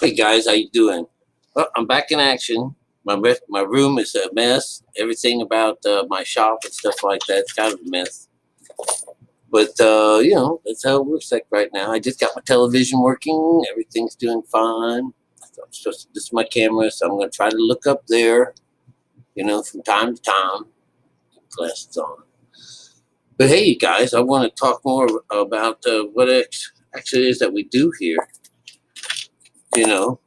Hey guys, how you doing? Well, I'm back in action. My room is a mess. Everything about my shop and stuff like that's kind of a mess. But that's how it works like right now. I just got my television working. Everything's doing fine. So this is my camera, so I'm going to try to look up there. From time to time. Glasses on. But hey, you guys, I want to talk more about what it actually is that we do here. You know.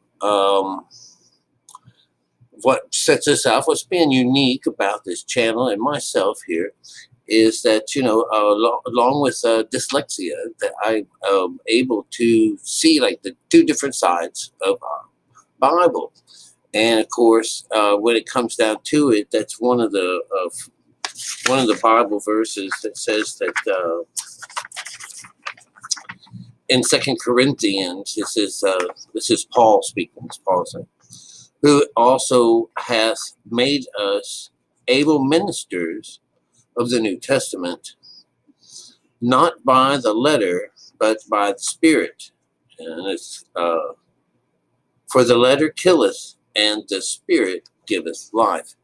What sets us off, what's being unique about this channel and myself here, is that along with dyslexia, that I'm able to see like the two different sides of our Bible, and of course, when it comes down to it, that's one of the Bible verses that says that in Second Corinthians, this is Paul speaking. It's Paul saying, who also hath made us able ministers of the New Testament, not by the letter, but by the Spirit. And it's for the letter killeth, and the Spirit giveth life.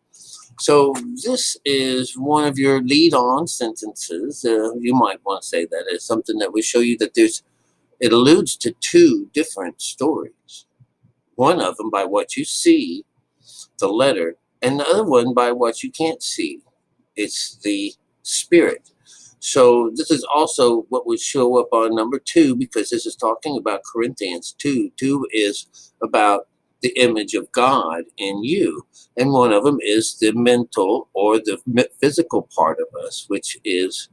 So this is one of your lead-on sentences. You might want to say that as something that would show you that it alludes to two different stories. One of them by what you see, the letter, and the other one by what you can't see. It's the Spirit. So this is also what would show up on number 2, because this is talking about Corinthians 2. 2 is about the image of God in you. And one of them is the mental or the physical part of us, which is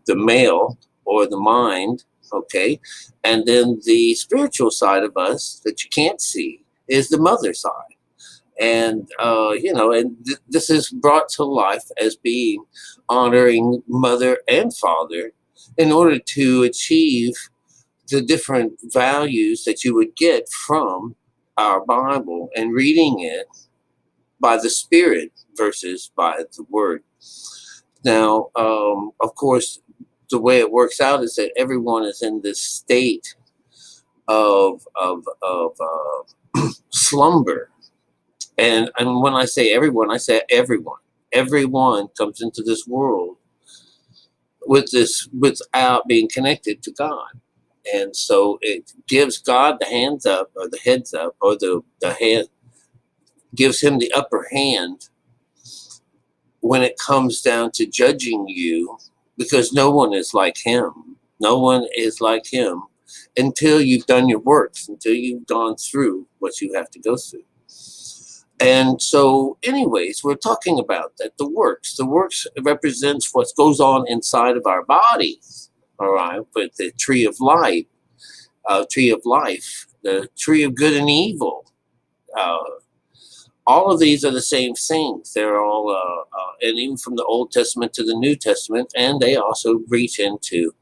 the male or the mind, okay? And then the spiritual side of us that you can't see is the mother side. And this is brought to life as being honoring mother and father in order to achieve the different values that you would get from our Bible and reading it by the Spirit versus by the Word. Now, of course, the way it works out is that everyone is in this state of slumber. And when I say everyone, I say everyone. Everyone comes into this world without being connected to God. And so it gives God the hands up or the heads up, or the hand gives him the upper hand when it comes down to judging you, because no one is like him. No one is like him until you've done your works, until you've gone through what you have to go through. And so, anyways, we're talking about that. The works represents what goes on inside of our bodies. All right, but the tree of life, the tree of good and evil, all of these are the same things. They're all, and even from the Old Testament to the New Testament, and they also reach into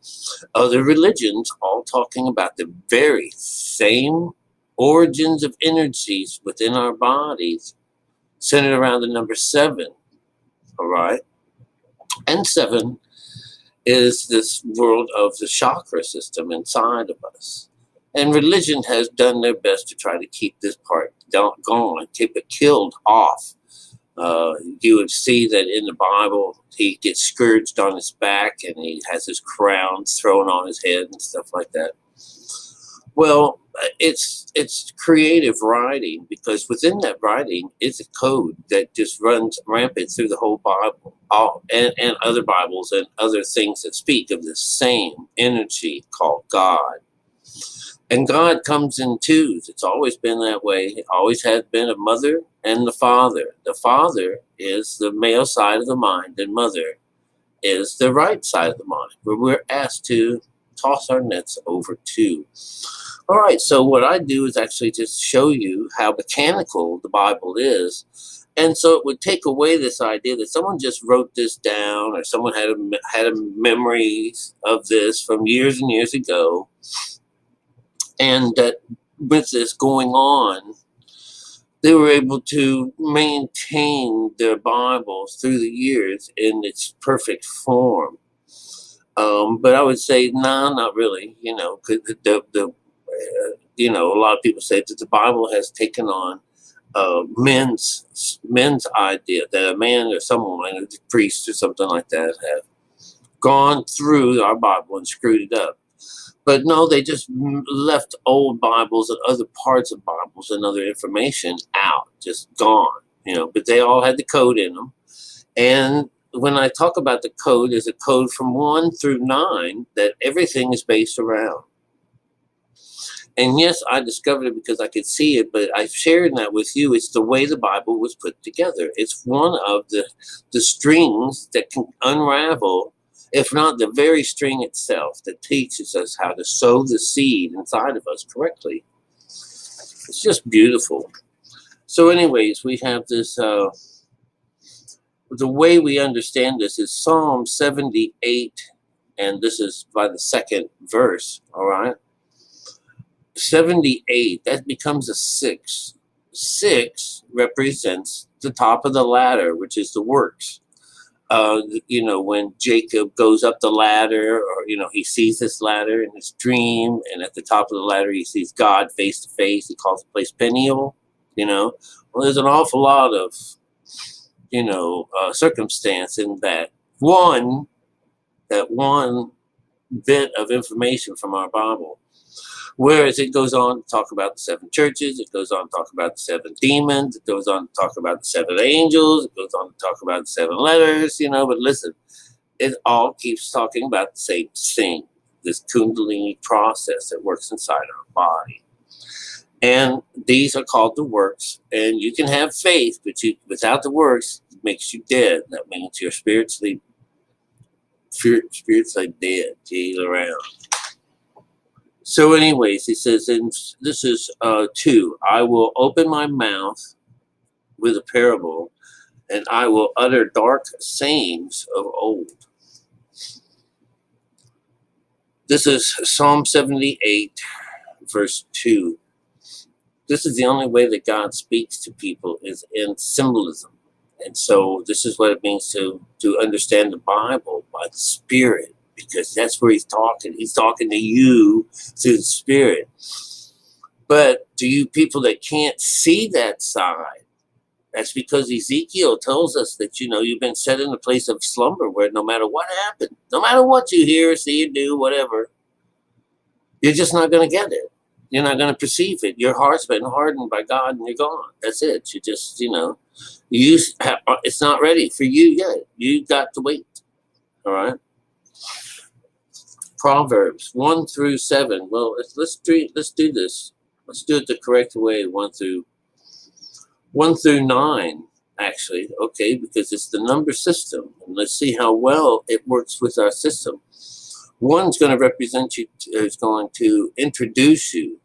other religions, all talking about the very same origins of energies within our bodies, centered around the number 7. All right, and 7 is this world of the chakra system inside of us. And religion has done their best to try to keep this part gone, keep it killed off. You would see that in the Bible, he gets scourged on his back and he has his crown thrown on his head and stuff like that. Well, it's creative writing, because within that writing is a code that just runs rampant through the whole Bible, and other Bibles and other things that speak of the same energy called God. And God comes in twos. It's always been that way. It always has been a mother and the father. The father is the male side of the mind, and mother is the right side of the mind, where we're asked to toss our nets over to. All right, so what I do is actually just show you how mechanical the Bible is. And so it would take away this idea that someone just wrote this down, or someone had a memory of this from years and years ago. And that with this going on, they were able to maintain their Bibles through the years in its perfect form. But I would say, nah, not really. Because you know, a lot of people say that the Bible has taken on men's idea that a man or someone, a priest or something like that, have gone through our Bible and screwed it up. But no, they just left old Bibles and other parts of Bibles and other information out, just gone, you know, but they all had the code in them. And when I talk about the code, there's a code from 1 through 9 that everything is based around. And yes, I discovered it because I could see it, but I've shared that with you. It's the way the Bible was put together. It's one of the strings that can unravel, if not the very string itself, that teaches us how to sow the seed inside of us correctly. It's just beautiful. So anyways, we have this, the way we understand this is Psalm 78, and this is by the second verse, all right? 78, that becomes a 6. 6 represents the top of the ladder, which is the works. You know, when Jacob goes up the ladder, or, you know, he sees this ladder in his dream, and at the top of the ladder, he sees God face to face. He calls the place Peniel, you know. Well, there's an awful lot of, you know, circumstance in that one bit of information from our Bible. Whereas it goes on to talk about the 7 churches, it goes on to talk about the 7 demons, it goes on to talk about the 7 angels, it goes on to talk about the 7 letters, you know, but listen, it all keeps talking about the same thing, this Kundalini process that works inside our body. And these are called the works, and you can have faith, but without the works, it makes you dead. That means you're spiritually dead, jail around. So anyways, he says, and this is 2, I will open my mouth with a parable, and I will utter dark sayings of old. This is Psalm 78, verse 2. This is the only way that God speaks to people is in symbolism. And so this is what it means to understand the Bible by the Spirit. Because that's where he's talking. He's talking to you through the Spirit. But to you people that can't see that side, that's because Ezekiel tells us that, you know, you've been set in a place of slumber where no matter what happened, no matter what you hear, see, or do, whatever, you're just not going to get it. You're not going to perceive it. Your heart's been hardened by God and you're gone. That's it. You just, you know, it's not ready for you yet. You got to wait. All right. Proverbs 1 through 7. Well, let's do this. Let's do it the correct way. 1 through 9, actually. Okay, because it's the number system, and let's see how well it works with our system. 1's going to represent you. Is going to introduce you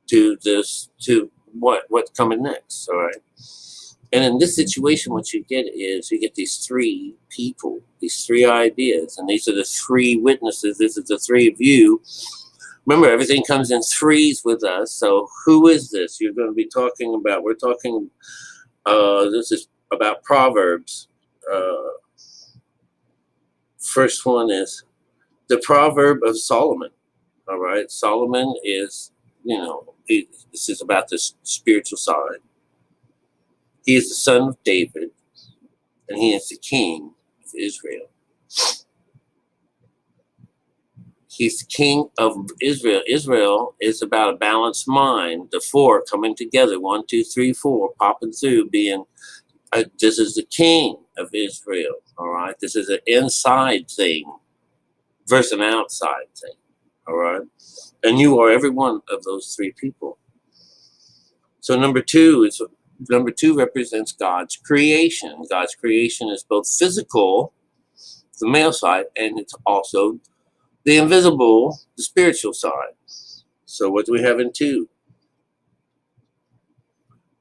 to this, to what's coming next. All right. And in this situation, what you get is you get these 3 people, these 3 ideas, and these are the 3 witnesses. This is the 3 of you. Remember, everything comes in 3s with us. So who is this? You're going to be talking about, we're talking, this is about Proverbs. First one is the Proverb of Solomon. All right. Solomon is, you know, this is about the spiritual side. He is the son of David, and he is the king of Israel. He's the king of Israel. Israel is about a balanced mind, the 4 coming together, 1, 2, 3, 4, popping through, being, this is the king of Israel, all right? This is an inside thing versus an outside thing, all right? And you are every one of those 3 people. So number 2 represents God's creation. God's creation is both physical, the male side, and it's also the invisible, the spiritual side. So what do we have in 2?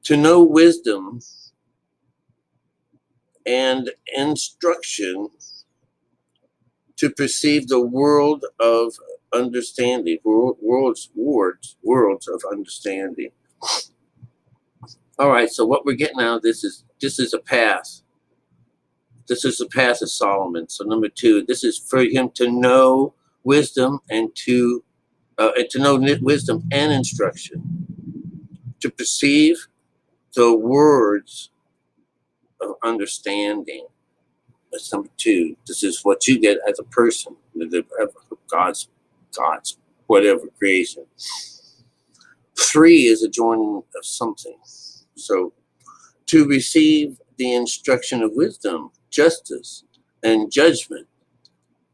To know wisdom and instruction, to perceive the world of understanding, worlds of understanding. All right, so what we're getting out of this is a path. This is the path of Solomon. So number 2, this is for him to know wisdom and to and to know wisdom and instruction, to perceive the words of understanding. That's number 2. This is what you get as a person, God's whatever creation. 3 is a joining of something. So to receive the instruction of wisdom, justice, and judgment,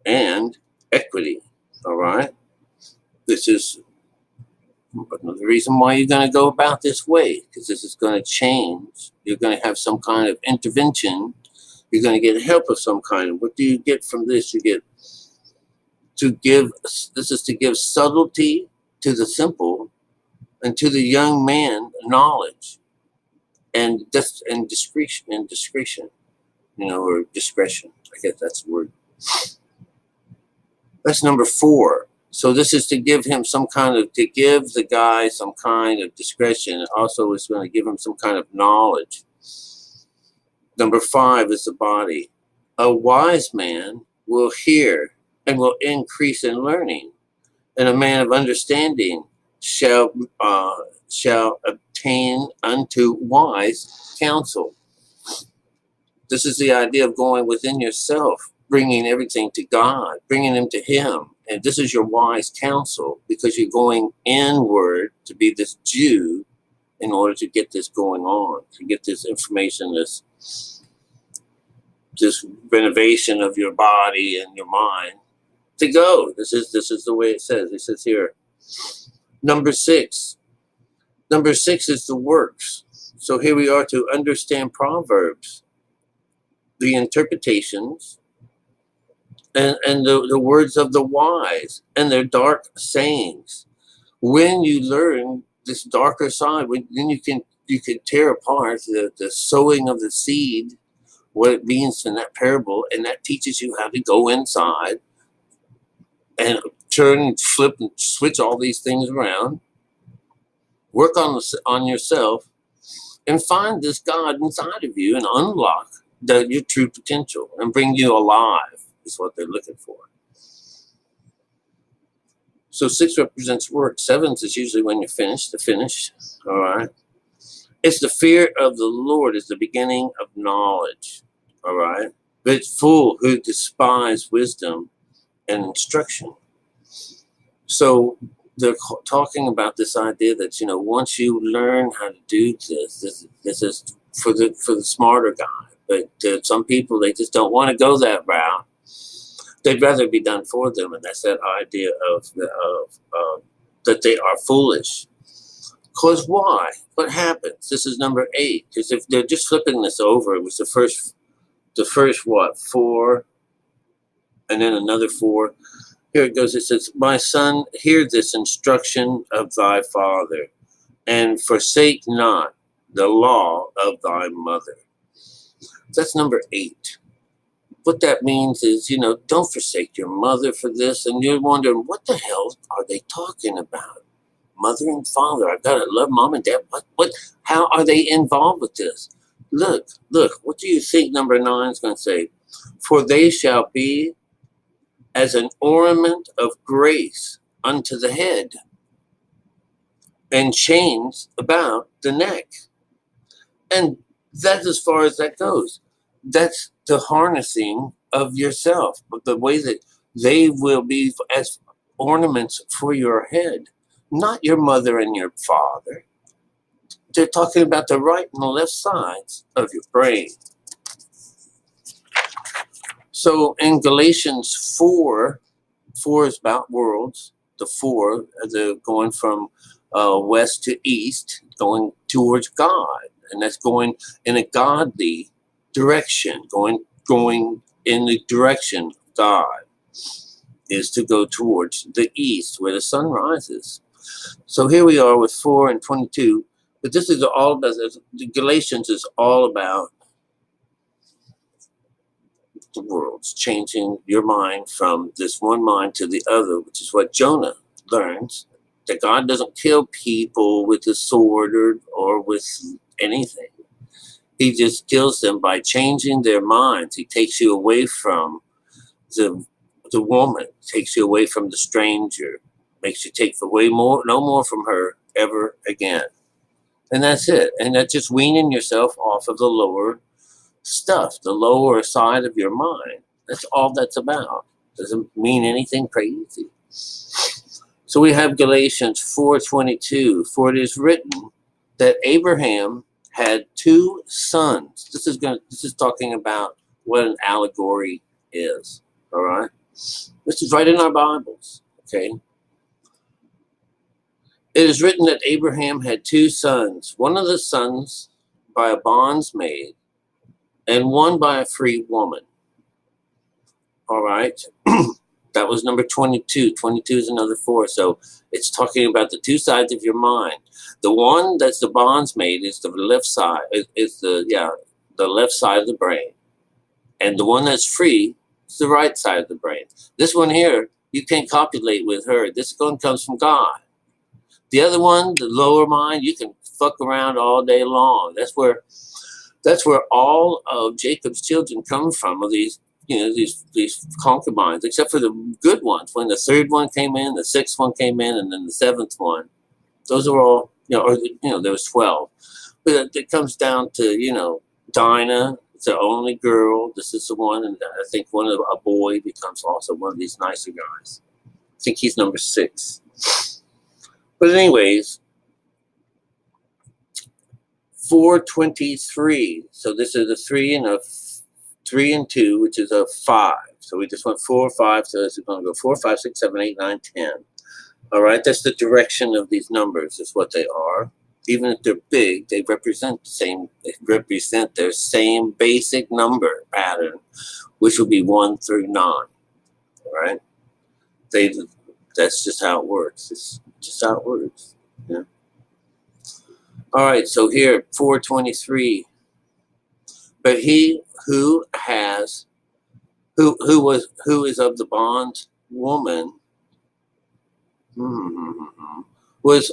and equity. All right? This is the reason why you're going to go about this way, because this is going to change. You're going to have some kind of intervention. You're going to get help of some kind. What do you get from this? You get this is to give subtlety to the simple, and to the young man knowledge and discretion, or discretion. I guess that's the word. That's number 4. So this is to give him to give the guy some kind of discretion. Also, it's going to give him some kind of knowledge. Number 5 is the body. A wise man will hear and will increase in learning, and a man of understanding shall obtain unto wise counsel. This is the idea of going within yourself, bringing everything to God, bringing them to Him. And this is your wise counsel, because you're going inward to be this Jew in order to get this going on, to get this information, this renovation of your body and your mind to go. This is the way it says. It says here. Number 6. Number 6 is the works. So here we are to understand Proverbs, the interpretations, and the words of the wise, and their dark sayings. When you learn this darker side, then you can tear apart the sowing of the seed, what it means in that parable, and that teaches you how to go inside and turn and flip and switch all these things around. Work on yourself and find this God inside of you and unlock your true potential and bring you alive is what they're looking for. So 6 represents work. 7 is usually when you're finished, the finish. All right. It's the fear of the Lord is the beginning of knowledge. All right. But it's fool who despise wisdom and instruction. So they're talking about this idea that, once you learn how to do this is for the smarter guy. But some people, they just don't want to go that route. They'd rather be done for them, and that's that idea of that they are foolish. Because why? What happens? This is number 8. Because if they're just flipping this over, it was the first what? 4, and then another 4. Here it goes. It says, "My son, hear this instruction of thy father, and forsake not the law of thy mother." That's number 8. What that means is, don't forsake your mother for this. And you're wondering, what the hell are they talking about? Mother and father. I've got to love mom and dad. What? How are they involved with this? Look. What do you think number 9 is going to say? "For they shall be as an ornament of grace unto the head, and chains about the neck." And that's as far as that goes. That's the harnessing of yourself, but the way that they will be as ornaments for your head, not your mother and your father. They're talking about the right and the left sides of your brain. So in Galatians 4 is about worlds. The 4, they're going from west to east, going towards God. And that's going in a godly direction, going in the direction of God is to go towards the east where the sun rises. So here we are with 4 and 22, but this is all about, the Galatians is all about the worlds, changing your mind from this one mind to the other, which is what Jonah learns, that God doesn't kill people with a sword or with anything. He just kills them by changing their minds. He takes you away from the woman, takes you away from the stranger, makes you take away no more from her ever again. And that's it. And that's just weaning yourself off of the lower stuff, the lower side of your mind. That's all that's about. Doesn't mean anything crazy. So we have Galatians 4:22. For it is written that Abraham had two sons. This is talking about what an allegory is. All right. This is right in our Bibles. Okay. It is written that Abraham had two sons. One of the sons by a bondsmaid, and one by a free woman. All right. That was number 22. 22 is another 4. So it's talking about the two sides of your mind. The one that's the bondsmaid is the left side. Is the left side of the brain. And the one that's free is the right side of the brain. This one here, you can't copulate with her. This one comes from God. The other one, the lower mind, you can fuck around all day long. That's where all of Jacob's children come from, are these concubines, except for the good ones. When the third one came in, the sixth one came in, and then the seventh one. Those are all, there was 12. But it comes down to, Dinah, it's the only girl. This is the one, and I think a boy becomes also one of these nicer guys. I think he's number 6. But anyways, 4:23. So this is a 3 and a 3 and 2, which is a 5. So we just went 4, 5. So this is going to go 4, 5, 6, 7, 8, 9, 10. All right, that's the direction of these numbers, is what they are. Even if they're big, they represent their same basic number pattern, which will be 1 through 9. All right, that's just how it works. It's just how it works. Yeah. All right, so here 4:23. But he who is of the bond woman was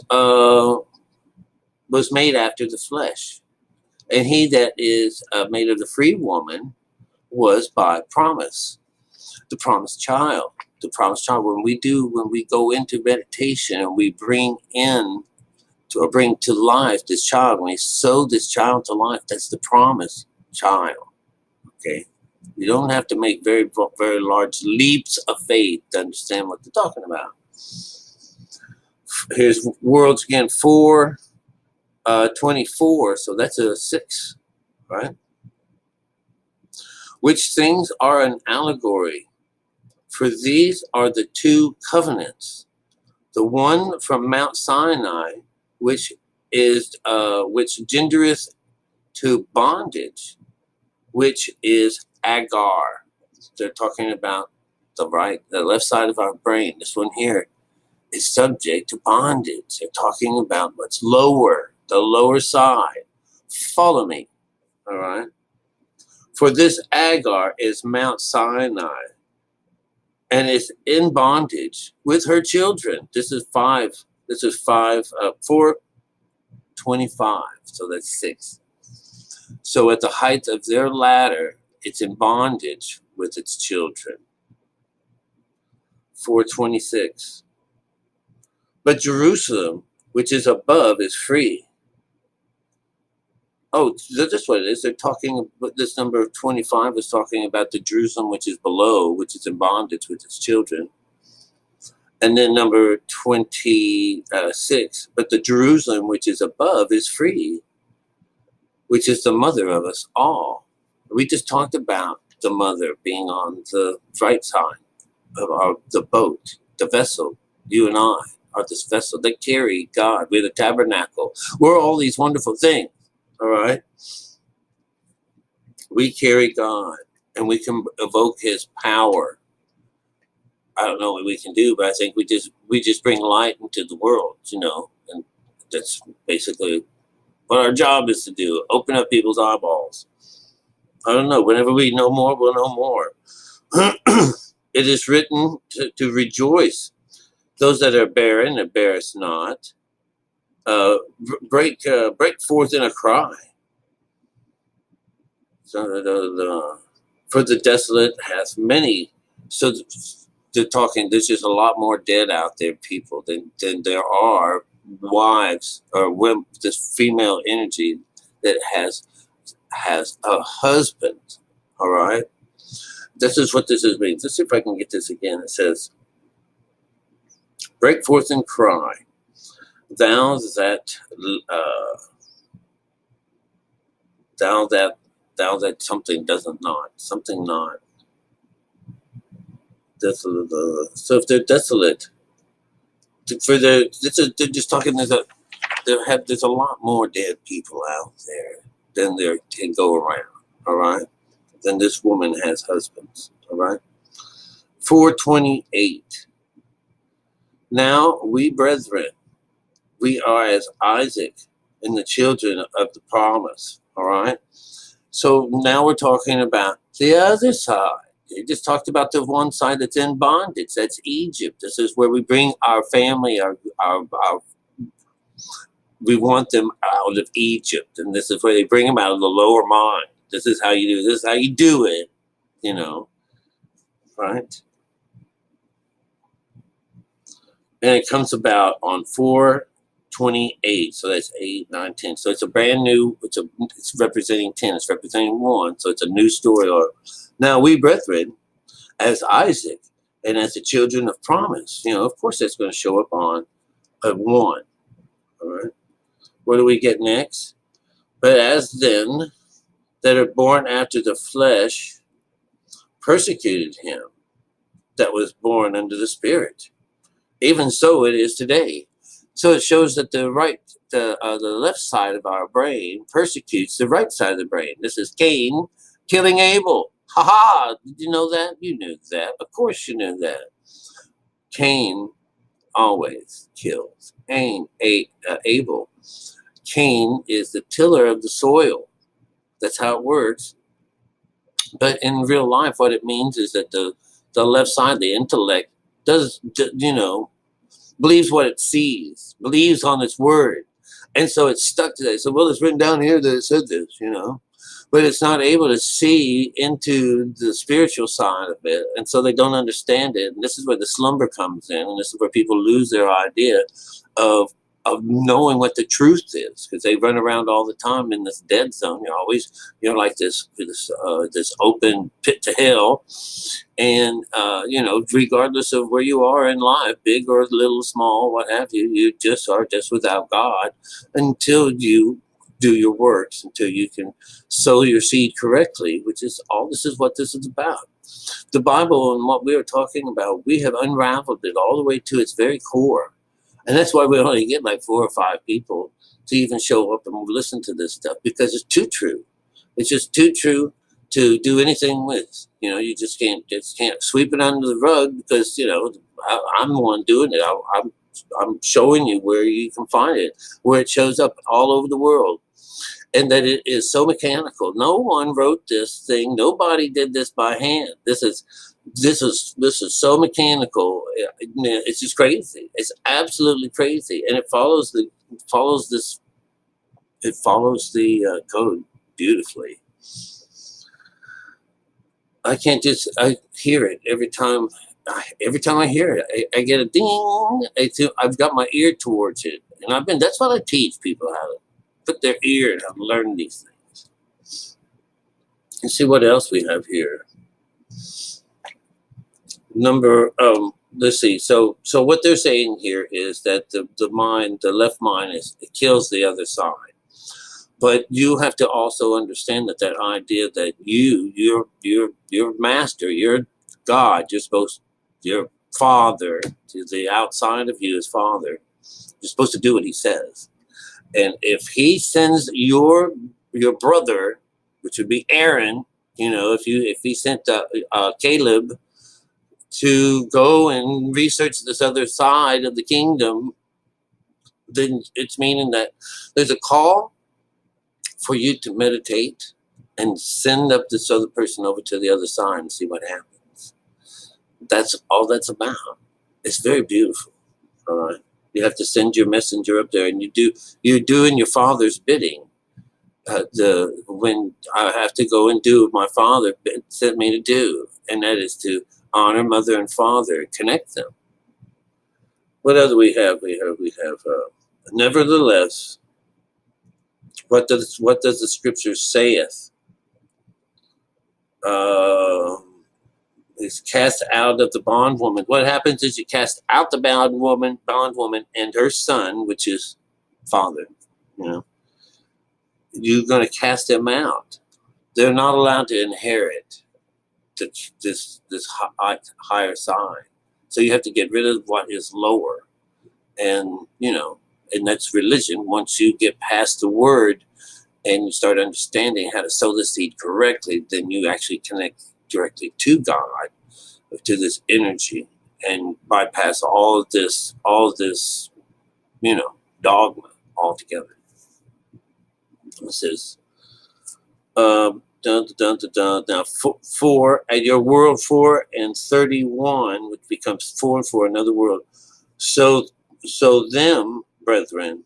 made after the flesh, and he that is made of the free woman was by promise, the promised child. The promised child. When we go into meditation and we bring to life this child, when we sow this child to life, that's the promised child. Okay, you don't have to make very, very large leaps of faith to understand what they're talking about. Here's worlds again, 4:24. So that's a 6, right? Which things are an allegory? For these are the two covenants. The one from Mount Sinai, which gendereth to bondage, which is Agar. They're talking about the left side of our brain. This one here is subject to bondage. They're talking about what's lower, the lower side. Follow me, all right? For this Agar is Mount Sinai, and is in bondage with her children. This is 5. This is 4:25. So that's 6. So at the height of their ladder, it's in bondage with its children. 4:26. But Jerusalem, which is above, is free. Oh, that's what it is. They're talking, this number 25 is talking about the Jerusalem which is below, which is in bondage with its children. And then number 26, but the Jerusalem which is above is free, which is the mother of us all. We just talked about the mother being on the right side of the boat, the vessel. You and I are this vessel that carry God. We're the tabernacle. We're all these wonderful things. All right. We carry God, and we can evoke His power. I don't know what we can do, but I think we just bring light into the world, and that's basically what our job is to do. Open up people's eyeballs. I don't know. Whenever we know more, we'll know more. It is written to rejoice. Those that are barren, and bearest not. Break forth in a cry. So for the desolate hath many. So they're talking, there's just a lot more dead out there, people, than there are wives or women, this female energy that has a husband. All right. This is what this means. Let's see if I can get this again. It says, break forth and cry, thou that thou that something doesn't not, something not. Desolate. So if they're desolate, they're just talking. There's a lot more dead people out there than there can go around. All right, then this woman has husbands. All right, 428. Now we brethren, we are as Isaac and the children of the promise. All right. So now we're talking about the other side. They just talked about the one side that's in bondage. That's Egypt. This is where we bring our family, we want them out of Egypt. And this is where they bring them out of the lower mind. This is how you do this. Is how you do it, right? And it comes about on 428. So that's 8, 9, 10. So it's a brand new, it's representing 10. It's representing 1. So it's a new story. Or now we brethren, as Isaac and as the children of promise, of course that's going to show up on a 1. All right. What do we get next? But as then that are born after the flesh persecuted him that was born under the spirit, even so it is today. So it shows that the left side of our brain persecutes the right side of the brain. This is Cain killing Abel. Ha ha! Did you know that? You knew that. Of course you knew that. Cain always kills. Abel. Cain is the tiller of the soil. That's how it works. But in real life, what it means is that the left side, the intellect, believes what it sees, believes on its word. And so it's stuck to that. So, well, it's written down here that it said this, but it's not able to see into the spiritual side of it. And so they don't understand it. And this is where the slumber comes in. And this is where people lose their idea of knowing what the truth is, because they run around all the time in this dead zone. You're always, like this open pit to hell. And, regardless of where you are in life, big or little, small, what have you, you just are just without God until you do your works, until you can sow your seed correctly, which is all this is what this is about. The Bible and what we are talking about, we have unraveled it all the way to its very core. And that's why we only get like 4 or 5 people to even show up and listen to this stuff, because it's too true. It's just too true to do anything with. You just can't sweep it under the rug, because I'm the one doing it. I'm showing you where you can find it, where it shows up all over the world, and that it is so mechanical. No one wrote this thing. Nobody did this by hand. This is so mechanical. It's just crazy. It's absolutely crazy, and it follows the code beautifully. I hear it every time. Every time I hear it, I get a ding. I've got my ear towards it, and that's what I teach people, how to put their ear and how to learn these things. And see what else we have here. Let's see. So what they're saying here is that the left mind it kills the other side. But you have to also understand that idea that you're master, you're God, your father, to the outside of you is father. You're supposed to do what he says. And if he sends your brother, which would be Aaron, if he sent Caleb to go and research this other side of the kingdom, then it's meaning that there's a call for you to meditate and send up this other person over to the other side and see what happens. That's all that's about. It's very beautiful. All right. You have to send your messenger up there, and you're doing your father's bidding. When I have to go and do what my father sent me to do, and that is to honor mother and father, connect them. What other we have? We have nevertheless, what does the scripture saith? Is cast out of the bondwoman. What happens is you cast out the bondwoman and her son, which is father. You know, you're going to cast them out. They're not allowed to inherit this higher side. So you have to get rid of what is lower, and and that's religion. Once you get past the word and you start understanding how to sow the seed correctly, then you actually connect directly to God, to this energy, and bypass all of this, dogma altogether. It says, dun, dun, dun, dun, dun. Now, 4 at your world 4 and 31, which becomes 4 and 4, another world. So them, brethren,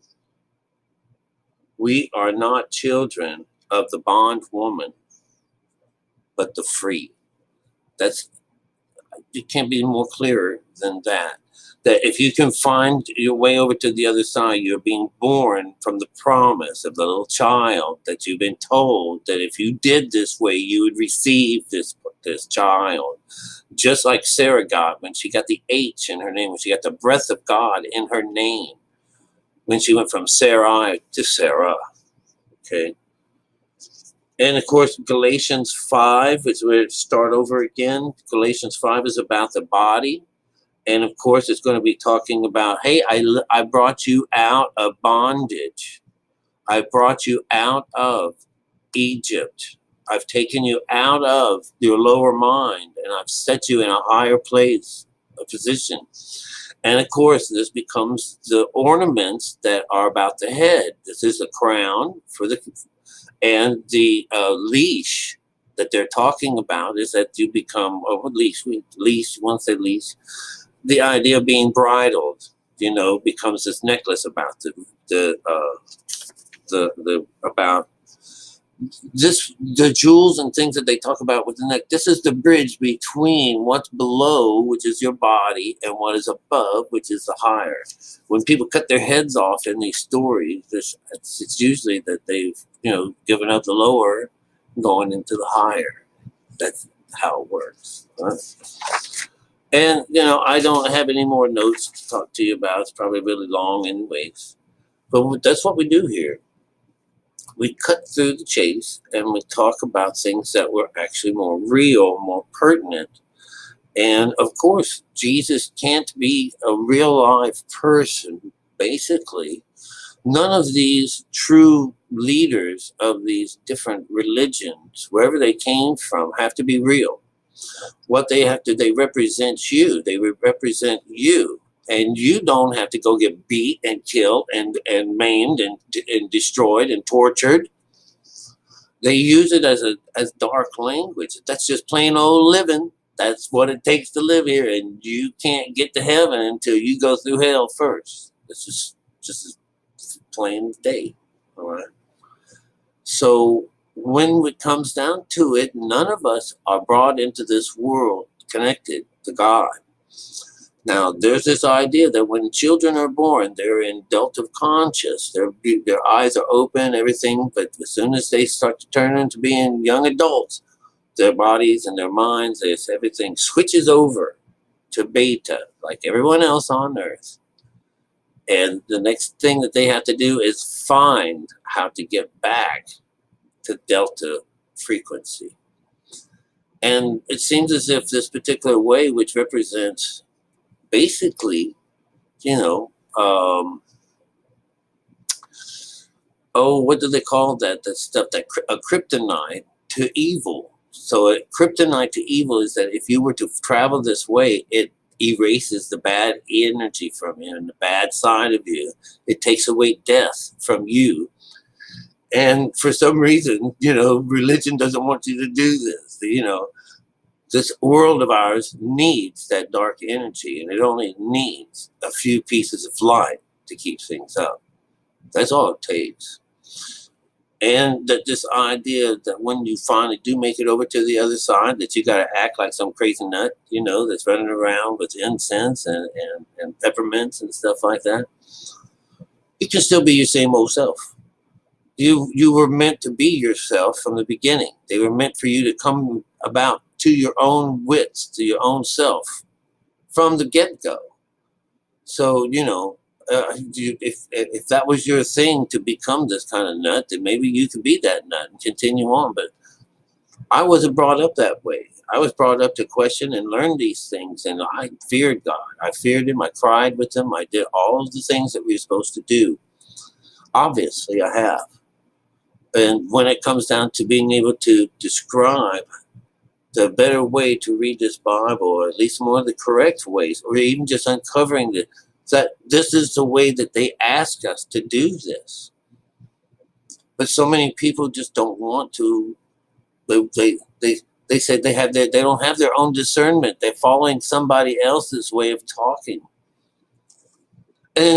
we are not children of the bondwoman, but the free. It can't be more clearer than that. That if you can find your way over to the other side, you're being born from the promise of the little child that you've been told that if you did this way, you would receive this child. Just like Sarah got when she got the H in her name, when she got the breath of God in her name, when she went from Sarai to Sarah. Okay. And of course, Galatians 5 is where it start over again. Galatians 5 is about the body. And of course, it's going to be talking about, hey, I brought you out of bondage. I brought you out of Egypt. I've taken you out of your lower mind, and I've set you in a higher place, a position. And of course, this becomes the ornaments that are about the head. This is a crown and the leash that they're talking about is that you become, leash, you want to say leash. The idea of being bridled, becomes this necklace about about this, the jewels and things that they talk about with the neck. This is the bridge between what's below, which is your body, and what is above, which is the higher. When people cut their heads off in these stories, it's usually that they've, given up the lower, going into the higher. That's how it works. Right? And, I don't have any more notes to talk to you about. It's probably really long anyways. But that's what we do here. We cut through the chase and we talk about things that were actually more real, more pertinent. And, of course, Jesus can't be a real life person, basically. None of these true leaders of these different religions, wherever they came from, have to be real. What they have to, they represent you. They represent you. And you don't have to go get beat and killed and maimed and destroyed and tortured. They use it as dark language. That's just plain old living. That's what it takes to live here. And you can't get to heaven until you go through hell first. This is just as plain as day. All right. So when it comes down to it, none of us are brought into this world connected to God. Now, there's this idea that when children are born, they're in delta conscious. Their eyes are open, everything. But as soon as they start to turn into being young adults, their bodies and their minds, everything switches over to beta, like everyone else on Earth. And the next thing that they have to do is find how to get back to delta frequency. And it seems as if this particular way, which represents basically, what do they call that? That stuff, that a kryptonite to evil. So a kryptonite to evil is that if you were to travel this way, it erases the bad energy from you and the bad side of you. It takes away death from you. And for some reason, religion doesn't want you to do this. This world of ours needs that dark energy, and it only needs a few pieces of light to keep things up. That's all it takes. And that this idea that when you finally do make it over to the other side, that you got to act like some crazy nut, that's running around with incense and peppermints and stuff like that. You can still be your same old self. You were meant to be yourself from the beginning. They were meant for you to come about to your own wits, to your own self from the get-go. So, if that was your thing to become this kind of nut, then maybe you could be that nut and continue on. But I wasn't brought up that way. I was brought up to question and learn these things, and I feared God. I feared Him. I cried with Him. I did all of the things that we were supposed to do. Obviously, I have. And when it comes down to being able to describe the better way to read this Bible, or at least more of the correct ways, or even just uncovering that this is the way that they ask us to do this. But so many people just don't want to. They said they don't have their own discernment. They're following somebody else's way of talking. And then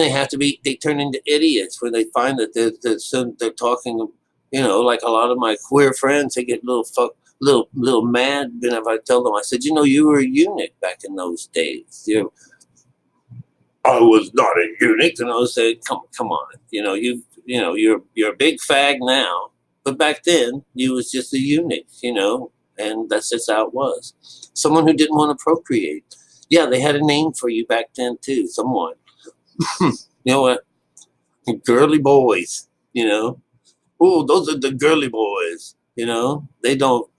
they turn into idiots when they find that they're talking, like a lot of my queer friends, they get little mad whenever I tell them. I said, you were a eunuch back in those days. I was not a eunuch, and I was saying, come on, you're a big fag now, but back then you was just a eunuch, and that's just how it was. Someone who didn't want to procreate. Yeah, they had a name for you back then too. Someone, you know what? Girly boys, Oh, those are the girly boys, They don't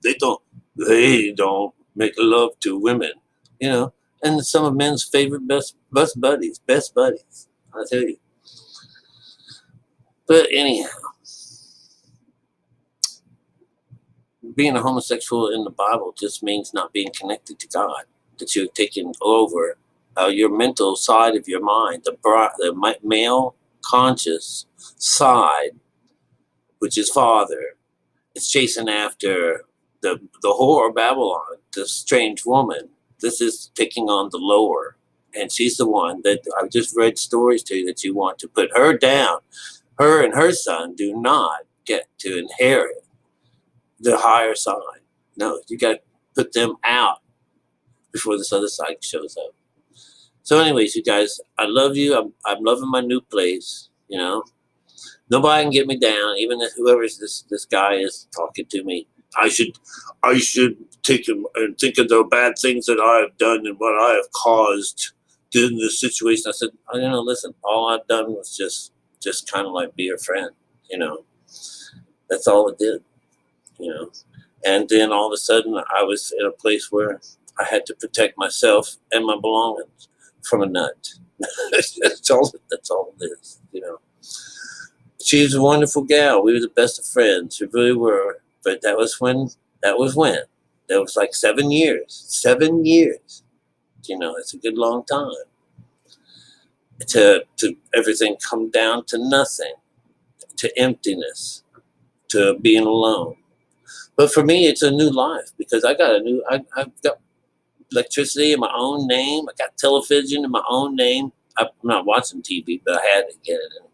make love to women, And some of men's favorite best buddies, I tell you. But anyhow, being a homosexual in the Bible just means not being connected to God. That you're taking over your mental side of your mind, the male conscious side, which is father. It's chasing after the whore of Babylon, the strange woman. This is taking on the lower. And she's the one that I've just read stories to you that you want to put her down. Her and her son do not get to inherit the higher side. No, you got to put them out before this other side shows up. So anyways, you guys, I love you. I'm loving my new place, Nobody can get me down, even if whoever this guy is talking to me. I should take him and think of the bad things that I have done and what I have caused in this situation. I said, listen, all I've done was just kind of like be a friend, That's all it did, And then all of a sudden, I was in a place where I had to protect myself and my belongings from a nut. That's all it is, She was a wonderful gal. We were the best of friends. We really were. But that was when. That was like 7 years. 7 years. It's a good long time. To everything come down to nothing, to emptiness, to being alone. But for me, it's a new life because I've got electricity in my own name. I got television in my own name. I'm not watching TV, but I had to get it anyway.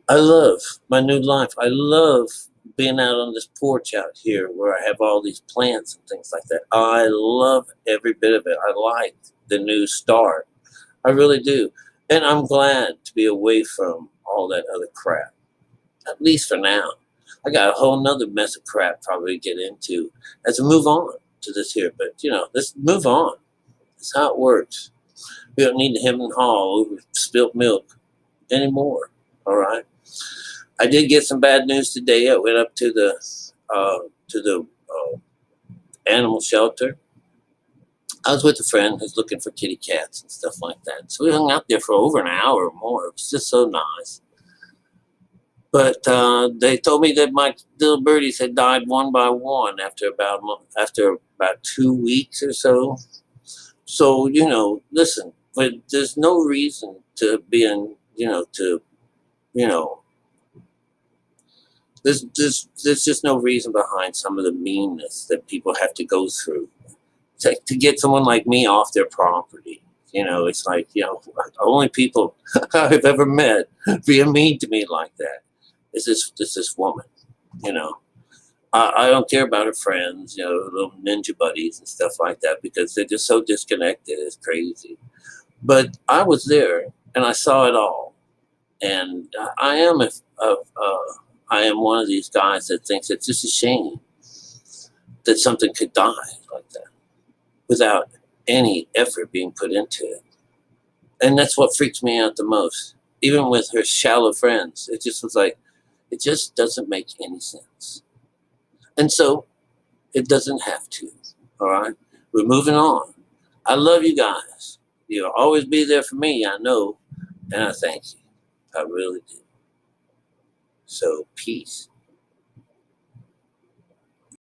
I love my new life. I love being out on this porch out here where I have all these plants and things like that. I love every bit of it. I like the new start. I really do. And I'm glad to be away from all that other crap, at least for now. I got a whole nother mess of crap probably to get into as we move on to this here. But, let's move on. That's how it works. We don't need to hem and haw over spilt milk anymore. All right. I did get some bad news today. I went up to the animal shelter. I was with a friend who's looking for kitty cats and stuff like that. So we hung out there for over an hour or more. It was just so nice. But they told me that my little birdies had died one by one after about 2 weeks or so. So, listen, but there's no reason to be in, there's just no reason behind some of the meanness that people have to go through to get someone like me off their property. It's like, only people I've ever met being mean to me like that. is this woman, you know. I don't care about her friends, you know, little ninja buddies and stuff like that, because they're just so disconnected. It's crazy. But I was there and I saw it all. And I am one of these guys that thinks it's just a shame that something could die like that without any effort being put into it. And that's what freaks me out the most. Even with her shallow friends, it just was like, it just doesn't make any sense. And so it doesn't have to. All right. We're moving on. I love you guys. You'll always be there for me, I know. And I thank you. I really do. So peace.